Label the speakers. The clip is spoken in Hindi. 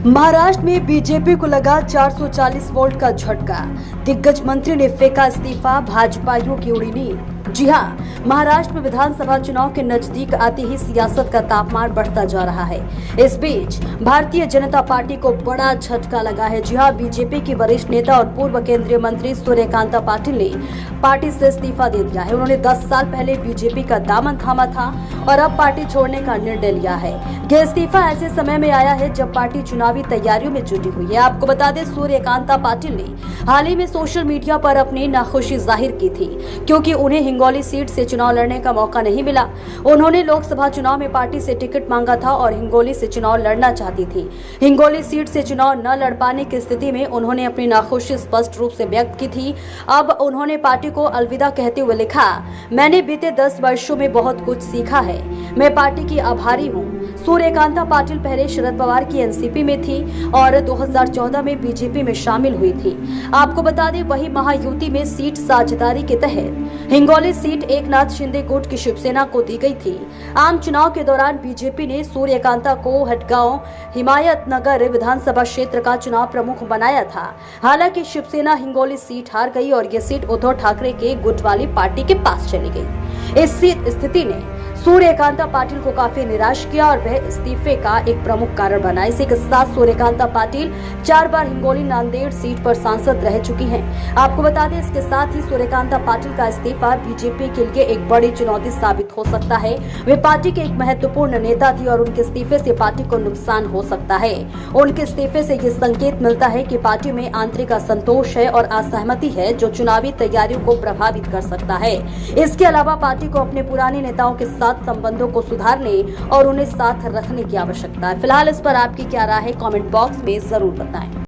Speaker 1: महाराष्ट्र में बीजेपी को लगा 440 वोल्ट का झटका। दिग्गज मंत्री ने फेंका इस्तीफा, भाजपाइयों की उड़ी नींद। जी हां, महाराष्ट्र में विधानसभा चुनाव के नजदीक आते ही सियासत का तापमान बढ़ता जा रहा है। इस बीच भारतीय जनता पार्टी को बड़ा झटका लगा है। जी हां, बीजेपी की वरिष्ठ नेता और पूर्व केंद्रीय मंत्री सूर्यकांता पाटिल ने पार्टी से इस्तीफा दे दिया है। उन्होंने 10 साल पहले बीजेपी का दामन थामा था और अब पार्टी छोड़ने का निर्णय लिया है। यह इस्तीफा ऐसे समय में आया है जब पार्टी चुनावी तैयारियों में जुटी हुई है। आपको बता दें, सूर्यकांता पाटिल ने हाल ही में सोशल मीडिया पर अपनी नाखुशी जाहिर की थी क्योंकि उन्हें हिंगोली सीट से चुनाव लड़ने का मौका नहीं मिला। उन्होंने लोकसभा चुनाव में पार्टी से टिकट मांगा था और हिंगोली से चुनाव लड़ना चाहती थी। हिंगोली सीट से चुनाव न लड़ पाने की स्थिति में उन्होंने अपनी नाखुशी स्पष्ट रूप से व्यक्त की थी। अब उन्होंने पार्टी को अलविदा कहते हुए लिखा, मैंने बीते 10 वर्षों में बहुत कुछ सीखा है। मैं पार्टी की आभारी हूँ। सूर्यकांता पाटिल पहले शरद पवार की एनसीपी में थी और 2014 में बीजेपी में शामिल हुई थी। आपको बता दें, वही महायुति में सीट साझेदारी के तहत हिंगोली सीट एकनाथ शिंदे गुट की शिवसेना को दी गई थी। आम चुनाव के दौरान बीजेपी ने सूर्यकांता को हटगांव हिमायतनगर विधानसभा क्षेत्र का चुनाव प्रमुख बनाया था। हालांकि शिवसेना हिंगोली सीट हार गई और ये सीट उद्धव ठाकरे के गुट वाली पार्टी के पास चली गई। इस स्थिति ने सूर्यकांता पाटिल को काफी निराश किया और वह इस्तीफे का एक प्रमुख कारण बना। इसी के साथ सूर्यकांता पाटिल 4 बार हिंगोली नांदेड़ सीट पर सांसद रह चुकी हैं। आपको बता दें, इसके साथ ही सूर्यकांता पाटिल का इस्तीफा बीजेपी के लिए एक बड़ी चुनौती साबित हो सकता है। वे पार्टी के एक महत्वपूर्ण नेता थी और उनके इस्तीफे से पार्टी को नुकसान हो सकता है। उनके इस्तीफे से ये संकेत मिलता है कि पार्टी में आंतरिक असंतोष है और असहमति है जो चुनावी तैयारियों को प्रभावित कर सकता है। इसके अलावा पार्टी को अपने पुराने नेताओं के साथ संबंधों को सुधारने और उन्हें साथ रखने की आवश्यकता है। फिलहाल इस पर आपकी क्या राय है, कमेंट बॉक्स में जरूर बताएं।